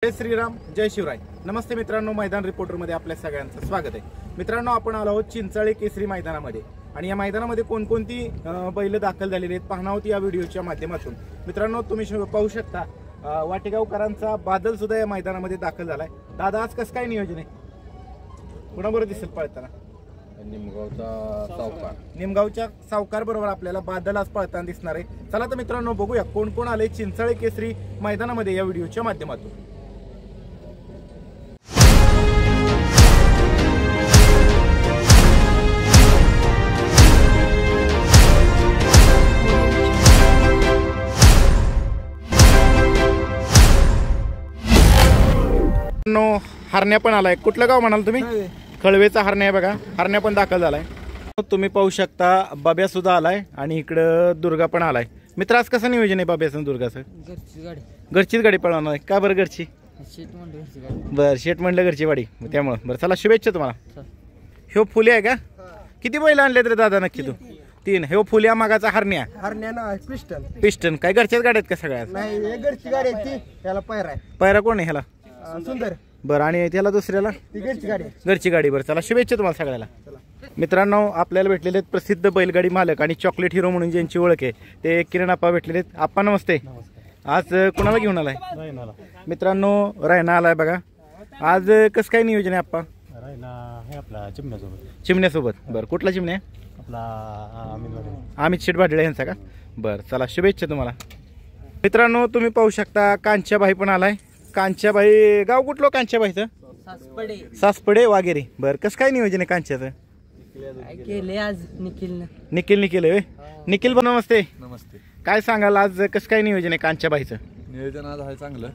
जय श्रीराम, जय शिवराय. नमस्ते मित्रांनो, मैदान रिपोर्टरमध्ये आपल्या सगळ्यांचं स्वागत आहे. मित्रांनो, आपण आलो आहोत चिंचाळे केसरी मैदानामध्ये आणि या मैदानामध्ये कोणकोणती बैल दाखल झालेली आहेत पाहणार आहोत या व्हिडिओच्या माध्यमातून. मित्रांनो, तुम्ही पाहू शकता वाटेगावकरांचा बादल सुद्धा या मैदानामध्ये दाखल झालाय. दादा, आज कसं काय नियोजन आहे? कुणाबरोबर दिसेल पळताना? निमगावच्या सावकार बरोबर आपल्याला बादल आज पळताना दिसणार आहे. चला तर मित्रांनो, बघूया कोण कोण आले चिंचाळे केसरी मैदानामध्ये या व्हिडिओच्या माध्यमातून. हरण्या पण आलाय. कुठलं गाव म्हणाल तुम्ही? खळवेचा हरण्या आहे बघा. हरण्या पण दाखल झालाय. तुम्ही पाहू शकता बाब्या सुद्धा आलाय आणि इकडं दुर्गा पण आलाय. मित्र, आज कसं नियोजन आहे बाब्याचं दुर्गाचं? घरचीच गाडी पळवणार आहे का? बरं, घरची बरं, शेट म्हणलं घरची गाडी त्यामुळं. बरं, चला शुभेच्छा तुम्हाला. ह्यो फुले आहे का? किती बैल आणले रे दादा? नक्की तू? 3. ह्यो फुल्या मागाचा हरण्या ना पिस्टन काय घरच्याच गाड्या आहेत का सगळ्यात? नाही, घरची गाडी आहे ती. त्याला पैरा आहे. पैरा कोण आहे ह्याला? सुंदर. बरं, आणि त्याला दुसऱ्याला? ती घरची गाडी. घरची गाडी. बरं, चला शुभेच्छा तुम्हाला सगळ्याला. मित्रांनो, आपल्याला भेटलेले आहेत प्रसिद्ध बैलगाडी मालक आणि चॉकलेट हिरो म्हणून ज्यांची ओळख आहे ते किरण आप्पा भेटलेले आहेत. आप्पा नमस्ते. आज कुणाला घेऊन आलाय? मित्रांनो, रायना आलाय बघा. आज कसं काय नियोजन आहे आप्पा? आपला चिमण्यासोबत. बरं, कुठला चिमण्या? आपला अमित शेठ भाडळे यांचा का? बरं, चला शुभेच्छा तुम्हाला. मित्रांनो, तुम्ही पाहू शकता कांच्याबाई पण आलाय. कांच्याबाई, गाव कुठलं कांच्याबाईचं? सासपडे वागेरे. बरं, कसं काय नियोजन आहे कांच्याचं? निखिल होय. निखिल पण नमस्ते. नमस्ते. काय सांगाल आज कसं काय नियोजन आहे कांच्याबाईचं? नियोजन आज आहे चांगलं.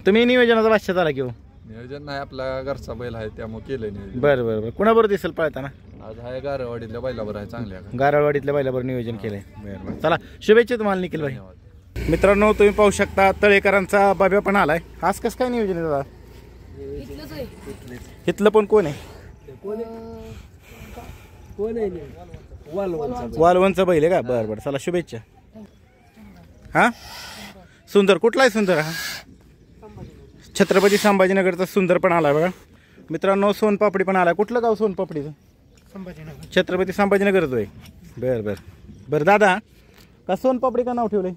तुम्ही नियोजनाचा भाष्यात आला की हो? नियोजन नाही, आपला घरचा बैल आहे त्यामुळे केलंय नियोजन. बरं बरं बरं. कुणाबरोबर दिसेल पळताना? आज आहे गारवाडीतल्या बैलावर आहे चांगल्या. गारवाडीतल्या बैलाबरोबर नियोजन केलंय. बरं बरं, चला शुभेच्छा तुम्हाला निखिल भाई. मित्रांनो, तुम्ही पाहू शकता तळेकरांचा बाब्या पण आलाय. आज कसं काय नियोजन आहे दादा? इथलं पण कोण आहे? वालवनचा बैल आहे का? बरं बरं, चला शुभेच्छा. हा, सुंदर कुठला आहे? सुंदर हा छत्रपती संभाजीनगरचा सुंदर पण आलाय बघा. मित्रांनो, सोनपापडी पण आलाय. कुठलं गाव सोनपापडीचं? छत्रपती संभाजीनगरच आहे. बरं बरं बरं. दादा, का सोनपापडी का नाव ठेवलंय?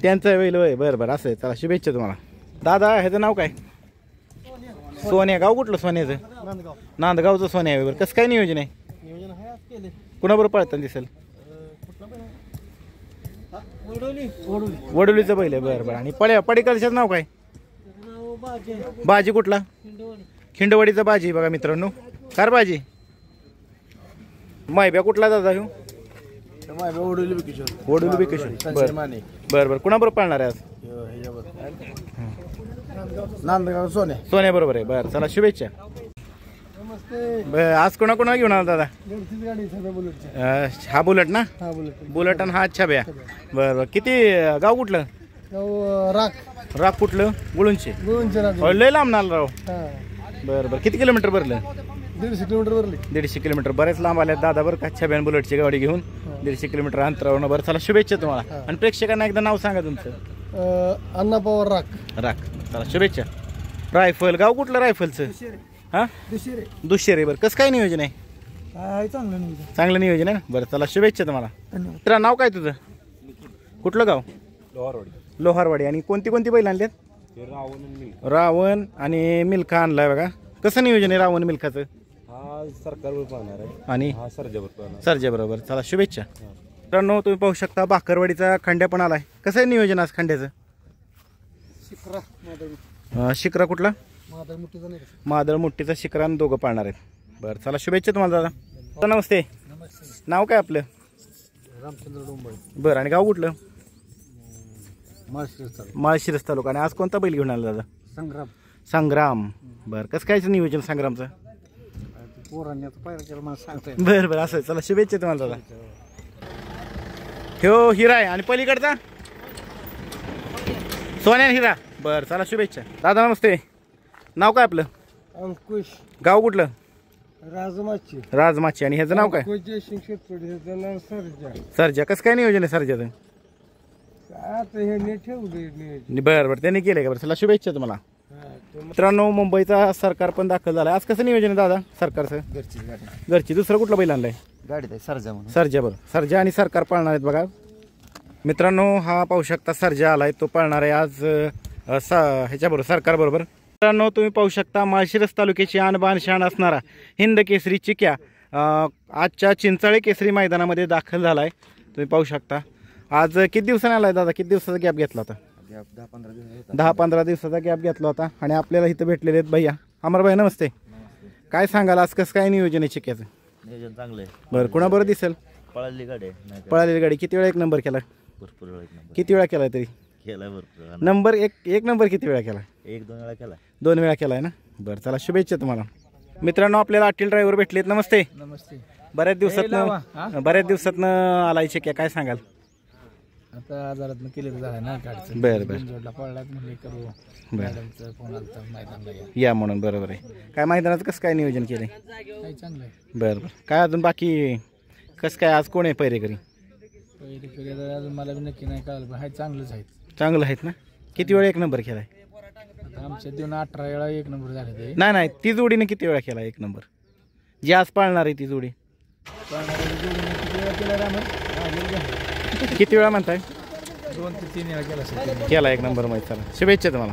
त्यांचं बैल होय. बरं बरं, असं आहे. चला शुभेच्छा तुम्हाला. दादा, ह्याचं नाव काय? सोन्या. गाव कुठलं सोन्याचं? नांदगावचं सोन्या आहे. बरं, कसं काय नियोजन आहे? कुणाबरोबर पळताना दिसेल? वडोलीचं बैल आहे. बरं बरं. आणि पडेकरच्याच नाव काय? बाजी. कुठला? खिंडवाडीचा बाजी बघा मित्रांनो. कार बाजी. मायब्या कुठला दादा? ह्यो वडोली बिकेश्वर. बरं बरं. कुणाबरोबर पळणार आहे आज? नांदगाव सोन्या बरोबर आहे. बरं, चला शुभेच्छा. आज कोणा घेऊन आला दादा? हा बुलेट ना? बुलेट आणि हा छब्या. बरं बरं. किती गाव कुठलं? राख कुठलं? गुळूंचे. लय लांब नाल राव. बरं बरं. किती किलोमीटर भरलं? 150 किलोमीटर भरले. 150 किलोमीटर. बरेच लांब आले दादा बरं का. छब्या बुलेटची गाडी घेऊन 150 किलोमीटर अंतरावर. बरं, चला शुभेच्छा तुम्हाला. आणि प्रेक्षकांना एकदा नाव सांगा तुमचं. अण्णा पवार राख. चला शुभेच्छा. रायफल. गाव कुठलं रायफलचं? हा, दुशेरे. बरं, कसं काय नियोजन आहे? चांगलं नियोजन आहे. बरं, चला शुभेच्छा तुम्हाला. तुला नाव काय तुझं? कुठलं गाव? लोहारवाडी. आणि कोणती बैल आणल्यात? रावण आणि मिल्खा आणलाय बघा. कसं नियोजन आहे रावण मिल्खाचं? आणि सरजा बरोबर. चला शुभेच्छा. मित्रांनो, तुम्ही पाहू शकता बाकरवाडीचा खंड्या पण आलाय. कसं आहे नियोजन आज खंड्याचं? शिक्रा कुठला? मादळ मुठ्ठीचा शिक्रा आणि दोघं पाळणार आहेत. बरं, चला शुभेच्छा तुम्हाला दादा. नमस्ते. नाव काय आपलं? रामचंद्र डोंबळे. बरं, आणि गाव कुठलं? माळशिरस तालुका. आणि आज कोणता बैल घेऊन आला दादा? संग्राम. बरं, कसं काय नियोजन संग्रामचं? बरं बरं, असं. चला शुभेच्छा तुम्हाला दादा. ह्यो हिरा आहे आणि पलीकडचा सोन्या हिरा. बरं, चला शुभेच्छा. दादा नमस्ते. नाव काय आपलं? अंकुश. गाव कुठलं? राजमाची. आणि ह्याचं नाव काय? सरजा. कसं काय नियोजन आहे सरजाचं? आता हे ठेवले बरं बरं त्यांनी केले का बरं. चला शुभेच्छा तुम्हाला. मित्रांनो मुंबईचा सरकार पण दाखल झाला. आज कसं नियोजन आहे दादा सरकारचं? घरची गाडी घरची. दुसरं कुठलं बैल आणलंय? गाडीत आहे सरजा म्हणून. सर्जा. बरं सर्जा आणि सरकार पाळणार आहेत बघा मित्रांनो. हा पाहू शकता सर्जा आलाय, तो पाळणार आहे आज ह्याच्याबरोबर सरकारबरोबर. मित्रांनो तुम्ही पाहू शकता माळशिरस तालुक्याची आणबाण शान असणारा हिंद केसरी चिक्या आजच्या चिंचाळे केसरी मैदानामध्ये दाखल झालाय. तुम्ही पाहू शकता आज किती दिवसाने आलाय दादा? किती दिवसाचा गॅप घेतला होता? 10-15 दिवसाचा गॅप घेतला होता. आणि आपल्याला इथं भेटलेले आहेत भैया. अमर भाई नमस्ते. काय सांगाल आज कसं काय नियोजन आहे चिक्याचं? नियोजन चांगलं आहे. बरं कुणाबरोबर दिसेल? पळाली गाडी आहे. पळालेली गाडी. किती वेळा एक नंबर केला? भरपूर वेळा एक नंबर किती वेळा केलाय तरी? केलाय भरपूर. नंबर एक नंबर किती वेळा केला? 1-2 वेळा केलाय. 2 वेळा केलाय ना. बरं चला शुभेच्छा तुम्हाला. मित्रांनो आपल्याला अटील ड्रायव्हर भेटलेत. नमस्ते. नमस्ते. बऱ्याच दिवसातनं आलाय चिक्या. काय सांगाल? आता आजारात केले तर झालं ना गाडीचं. बरं बरं जोडला पळला म्हणले करू. बरं मॅडमचं फोन आलता मैदानला या म्हणून. बरोबर आहे. काय मैदानाचं कसं काय नियोजन केलंय? काही चांगलं आहे. बरं बरं. काय अजून बाकी कसं काय आज कोण आहे पहिरेकरी? पहिले अजून मला बी नक्की नाही कळलं, पण हाय चांगलंच आहेत. चांगलं आहेत ना. किती वेळा एक नंबर केलाय? आता आमच्या देऊन 18 वेळा एक नंबर झाले ते. नाही ती जोडीने किती वेळा केला एक नंबर? जी आज पाळणार आहे ती जोडी किती वेळा म्हणताय? 2 ते 3 वेळा केला असेल. केला एक नंबर माहिती. चला शुभेच्छा तुम्हाला.